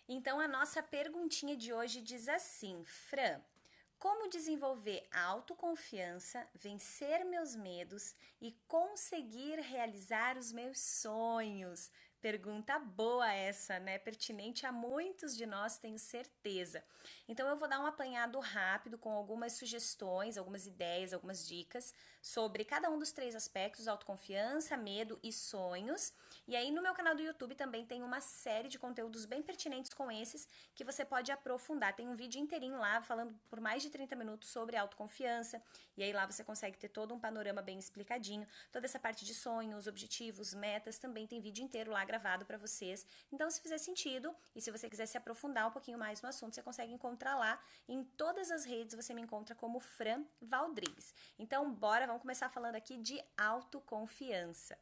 Então, a nossa perguntinha de hoje diz assim, Fran, como desenvolver autoconfiança, vencer meus medos e conseguir realizar os meus sonhos? Pergunta boa essa, né? Pertinente a muitos de nós, tenho certeza. Então eu vou dar um apanhado rápido com algumas sugestões, algumas ideias, algumas dicas sobre cada um dos três aspectos: autoconfiança, medo e sonhos. E aí no meu canal do YouTube também tem uma série de conteúdos bem pertinentes com esses que você pode aprofundar. Tem um vídeo inteirinho lá falando por mais de 30 minutos sobre autoconfiança. E aí lá você consegue ter todo um panorama bem explicadinho. Toda essa parte de sonhos, objetivos, metas, também tem vídeo inteiro lá gravado para vocês. Então, se fizer sentido e se você quiser se aprofundar um pouquinho mais no assunto, você consegue encontrar lá. Em todas as redes você me encontra como Fran Valdrigues. Então, bora, vamos começar falando aqui de autoconfiança.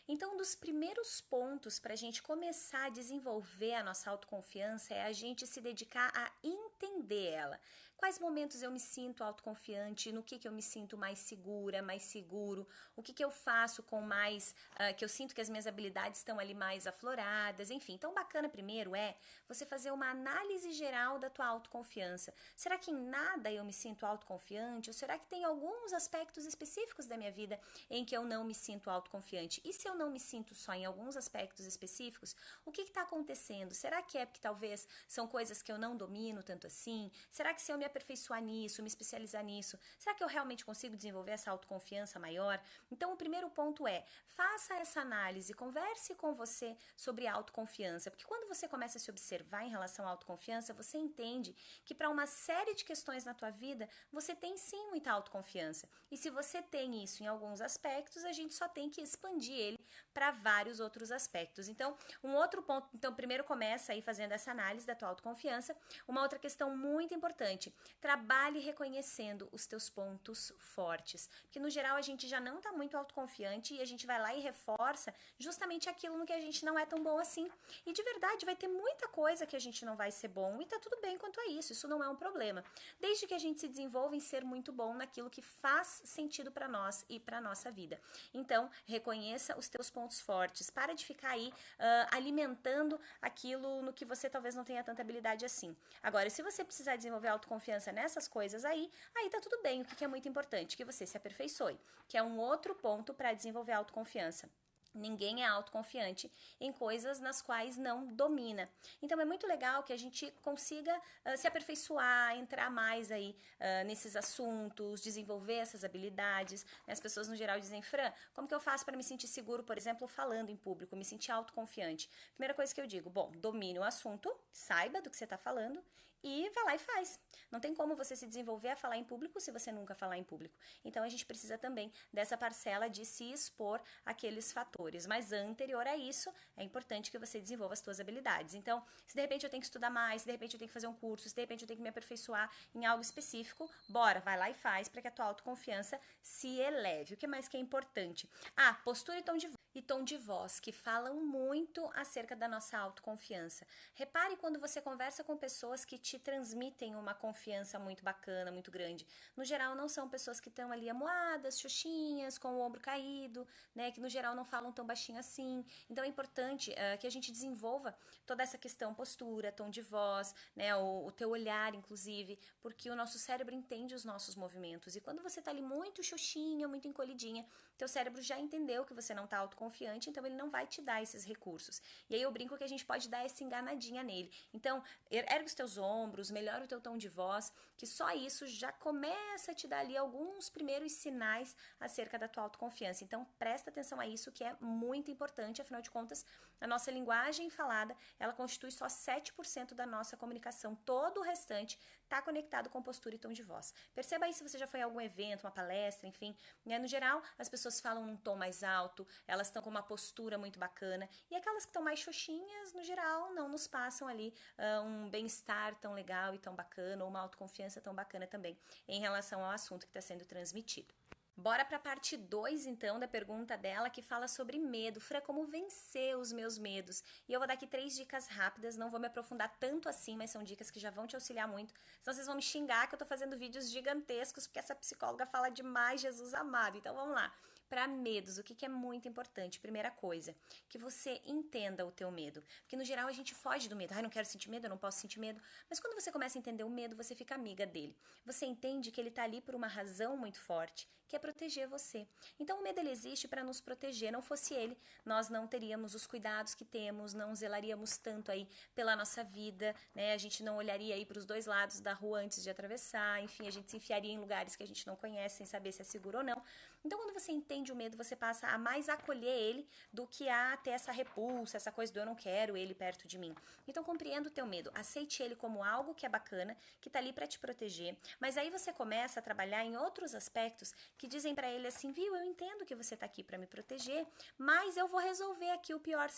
Então, um dos primeiros pontos para a gente começar a desenvolver a nossa autoconfiança é a gente se dedicar a entender ela. Quais momentos eu me sinto autoconfiante, no que eu me sinto mais segura, mais seguro, o que eu faço com mais, que eu sinto que as minhas habilidades estão ali mais afloradas, enfim. Então, bacana primeiro é você fazer uma análise geral da tua autoconfiança. Será que em nada eu me sinto autoconfiante? Ou será que tem alguns aspectos específicos da minha vida em que eu não me sinto autoconfiante? E se eu não me sinto só em alguns aspectos específicos, o que está acontecendo? Será que é porque talvez são coisas que eu não domino tanto assim? Será que se eu me aperfeiçoar nisso, me especializar nisso, será que eu realmente consigo desenvolver essa autoconfiança maior? Então, o primeiro ponto é, faça essa análise, converse com você sobre autoconfiança, porque quando você começa a se observar em relação à autoconfiança, você entende que para uma série de questões na tua vida, você tem sim muita autoconfiança. E se você tem isso em alguns aspectos, a gente só tem que expandir ele para vários outros aspectos. Então, um outro ponto, então primeiro começa aí fazendo essa análise da tua autoconfiança. Uma outra questão muito importante, trabalhe reconhecendo os teus pontos fortes, porque no geral a gente já não está muito autoconfiante e a gente vai lá e reforça justamente aquilo no que a gente não é tão bom assim. E de verdade vai ter muita coisa que a gente não vai ser bom e tá tudo bem quanto a isso não é um problema. Desde que a gente se desenvolva em ser muito bom naquilo que faz sentido para nós e para nossa vida. Então, reconheça os teus pontos fortes, para de ficar aí alimentando aquilo no que você talvez não tenha tanta habilidade assim. Agora, se você precisar desenvolver autoconfiança nessas coisas aí tá tudo bem. O que é muito importante? Que você se aperfeiçoe, que é um outro ponto para desenvolver autoconfiança. Ninguém é autoconfiante em coisas nas quais não domina. Então é muito legal que a gente consiga se aperfeiçoar, entrar mais aí nesses assuntos, desenvolver essas habilidades. As pessoas no geral dizem, Fran, como que eu faço para me sentir seguro, por exemplo, falando em público, me sentir autoconfiante? Primeira coisa que eu digo, bom, domine o assunto, saiba do que você está falando e vá lá e faz. Não tem como você se desenvolver a falar em público se você nunca falar em público. Então a gente precisa também dessa parcela de se expor àqueles fatores. Mas anterior a isso, é importante que você desenvolva as suas habilidades. Então, se de repente eu tenho que estudar mais, se de repente eu tenho que fazer um curso, se de repente eu tenho que me aperfeiçoar em algo específico, bora, vai lá e faz para que a tua autoconfiança se eleve. O que mais que é importante? Postura e tom de voz, que falam muito acerca da nossa autoconfiança. Repare quando você conversa com pessoas que te transmitem uma confiança muito bacana, muito grande. No geral, não são pessoas que estão ali amuadas, xoxinhas, com o ombro caído, né? Que no geral não falam tão baixinho assim. Então é importante que a gente desenvolva toda essa questão, postura, tom de voz, né? O teu olhar, inclusive, porque o nosso cérebro entende os nossos movimentos. E quando você tá ali muito xoxinha, muito encolhidinha, teu cérebro já entendeu que você não tá autoconfiante, então ele não vai te dar esses recursos. E aí eu brinco que a gente pode dar essa enganadinha nele. Então, ergue os teus ombros, melhora o teu tom de voz, que só isso já começa a te dar ali alguns primeiros sinais acerca da tua autoconfiança. Então, presta atenção a isso, que é muito importante, afinal de contas, a nossa linguagem falada, ela constitui só 7% da nossa comunicação. Todo o restante está conectado com postura e tom de voz. Perceba aí se você já foi em algum evento, uma palestra, enfim, né? No geral, as pessoas falam num tom mais alto, elas estão com uma postura muito bacana, e aquelas que estão mais xoxinhas, no geral, não nos passam ali um bem-estar tão legal e tão bacana, ou uma autoconfiança tão bacana também, em relação ao assunto que está sendo transmitido. Bora para a parte 2, então, da pergunta dela, que fala sobre medo. Fran, como vencer os meus medos? E eu vou dar aqui 3 dicas rápidas, não vou me aprofundar tanto assim, mas são dicas que já vão te auxiliar muito. Senão vocês vão me xingar que eu tô fazendo vídeos gigantescos, porque essa psicóloga fala demais, Jesus amado. Então vamos lá. para medos, o que é muito importante? Primeira coisa, que você entenda o teu medo. Porque no geral a gente foge do medo. Ai, não quero sentir medo, eu não posso sentir medo. Mas quando você começa a entender o medo, você fica amiga dele. Você entende que ele tá ali por uma razão muito forte, que é proteger você. Então o medo ele existe para nos proteger. Não fosse ele, nós não teríamos os cuidados que temos, não zelaríamos tanto aí pela nossa vida, né? A gente não olharia aí para os dois lados da rua antes de atravessar, enfim, a gente se enfiaria em lugares que a gente não conhece sem saber se é seguro ou não. Então, quando você entende o medo, você passa a mais acolher ele do que a ter essa repulsa, essa coisa do eu não quero ele perto de mim. Então, compreenda o teu medo, aceite ele como algo que é bacana, que tá ali para te proteger, mas aí você começa a trabalhar em outros aspectos que dizem para ele assim, viu, eu entendo que você tá aqui para me proteger, mas eu vou resolver aqui o pior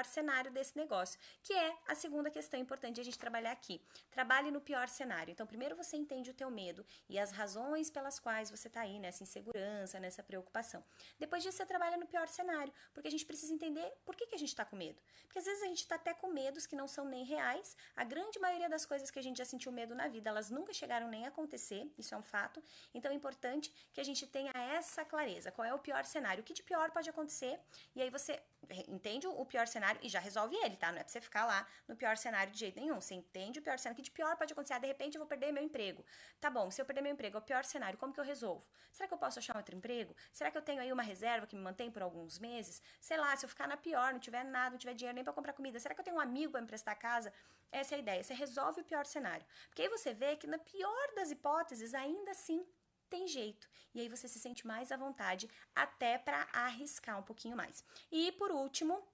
cenário desse negócio, que é a segunda questão importante de a gente trabalhar aqui. Trabalhe no pior cenário. Então, primeiro você entende o teu medo e as razões pelas quais você tá aí nessa insegurança, nessa preocupação. Depois disso, você trabalha no pior cenário, porque a gente precisa entender por que a gente tá com medo. Porque às vezes a gente tá até com medos que não são nem reais. A grande maioria das coisas que a gente já sentiu medo na vida, elas nunca chegaram nem a acontecer, isso é um fato. Então é importante que a gente tenha essa clareza. Qual é o pior cenário? O que de pior pode acontecer? E aí você entende o pior cenário e já resolve ele, tá? Não é pra você ficar lá no pior cenário de jeito nenhum. Você entende o pior cenário, que de pior pode acontecer. Ah, de repente eu vou perder meu emprego. Tá bom, se eu perder meu emprego, é o pior cenário, como que eu resolvo? Será que eu posso achar outro emprego? Será que eu tenho aí uma reserva que me mantém por alguns meses? Sei lá, se eu ficar na pior, não tiver nada, não tiver dinheiro nem pra comprar comida, será que eu tenho um amigo pra me emprestar casa? Essa é a ideia, você resolve o pior cenário. Porque aí você vê que na pior das hipóteses, ainda assim, tem jeito. E aí você se sente mais à vontade até para arriscar um pouquinho mais. E por último,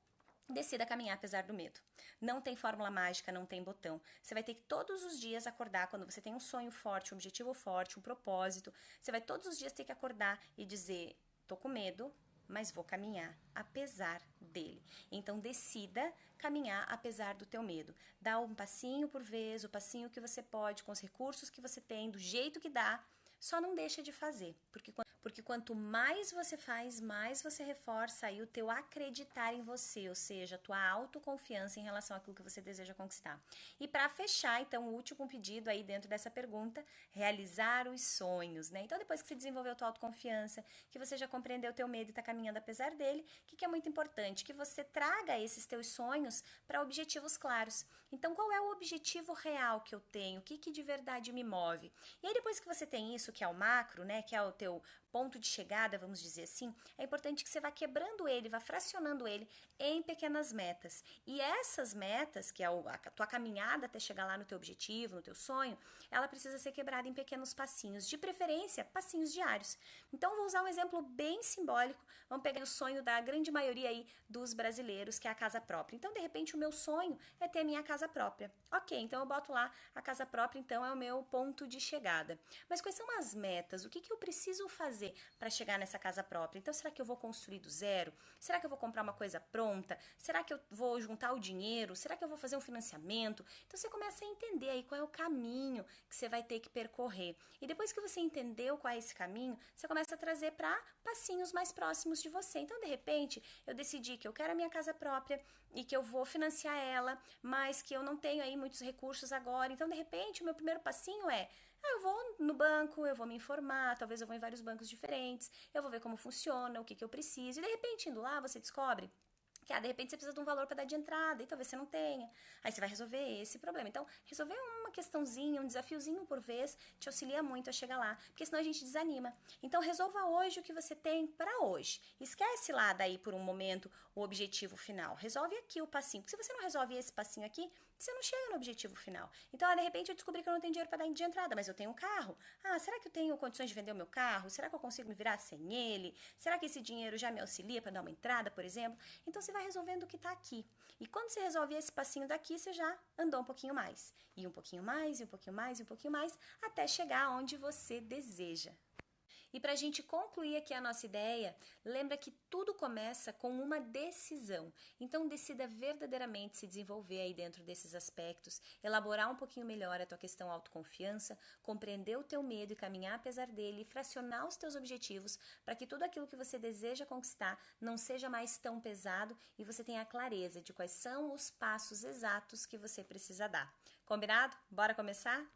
decida caminhar apesar do medo. Não tem fórmula mágica, não tem botão. Você vai ter que todos os dias acordar quando você tem um sonho forte, um objetivo forte, um propósito. Você vai todos os dias ter que acordar e dizer: tô com medo, mas vou caminhar apesar dele. Então decida caminhar apesar do teu medo. Dá um passinho por vez, o passinho que você pode, com os recursos que você tem, do jeito que dá. Só não deixa de fazer, porque quanto mais você faz, mais você reforça aí o teu acreditar em você, ou seja, a tua autoconfiança em relação àquilo que você deseja conquistar. E para fechar, então, o último pedido aí dentro dessa pergunta, realizar os sonhos, né? Então, depois que você desenvolveu a tua autoconfiança, que você já compreendeu o teu medo e está caminhando apesar dele, o que é muito importante? Que você traga esses teus sonhos para objetivos claros. Então, qual é o objetivo real que eu tenho? O que de verdade me move? E aí, depois que você tem isso, que é o macro, né, que é o teu ponto de chegada, vamos dizer assim, é importante que você vá quebrando ele, vá fracionando ele em pequenas metas. E essas metas, que é a tua caminhada até chegar lá no teu objetivo, no teu sonho, ela precisa ser quebrada em pequenos passinhos, de preferência, passinhos diários. Então, vou usar um exemplo bem simbólico. Vamos pegar o sonho da grande maioria aí dos brasileiros, que é a casa própria. Então, de repente, o meu sonho é ter minha casa própria. Ok, então eu boto lá a casa própria, então é o meu ponto de chegada. Mas quais são as metas? O que eu preciso fazer para chegar nessa casa própria? Então, será que eu vou construir do zero? Será que eu vou comprar uma coisa pronta? Será que eu vou juntar o dinheiro? Será que eu vou fazer um financiamento? Então, você começa a entender aí qual é o caminho que você vai ter que percorrer. E depois que você entendeu qual é esse caminho, você começa a trazer para passinhos mais próximos de você. Então, de repente, eu decidi que eu quero a minha casa própria e que eu vou financiar ela, mas que eu não tenho aí muitos recursos agora. Então, de repente, o meu primeiro passinho é: eu vou no banco, eu vou me informar, talvez eu vou em vários bancos diferentes, eu vou ver como funciona, o que eu preciso. E de repente, indo lá, você descobre que, de repente, você precisa de um valor para dar de entrada e talvez você não tenha. Aí você vai resolver esse problema. Então, resolver uma questãozinha, um desafiozinho por vez, te auxilia muito a chegar lá, porque senão a gente desanima. Então, resolva hoje o que você tem para hoje. Esquece lá daí por um momento o objetivo final. Resolve aqui o passinho, porque se você não resolve esse passinho aqui, você não chega no objetivo final. Então, de repente, eu descobri que eu não tenho dinheiro para dar de entrada, mas eu tenho um carro. Será que eu tenho condições de vender o meu carro? Será que eu consigo me virar sem ele? Será que esse dinheiro já me auxilia para dar uma entrada, por exemplo? Então, você vai resolvendo o que está aqui. E quando você resolve esse passinho daqui, você já andou um pouquinho mais. E um pouquinho mais, e um pouquinho mais, e um pouquinho mais, até chegar onde você deseja. E para a gente concluir aqui a nossa ideia, lembra que tudo começa com uma decisão. Então, decida verdadeiramente se desenvolver aí dentro desses aspectos, elaborar um pouquinho melhor a tua questão autoconfiança, compreender o teu medo e caminhar apesar dele, e fracionar os teus objetivos para que tudo aquilo que você deseja conquistar não seja mais tão pesado e você tenha a clareza de quais são os passos exatos que você precisa dar. Combinado? Bora começar?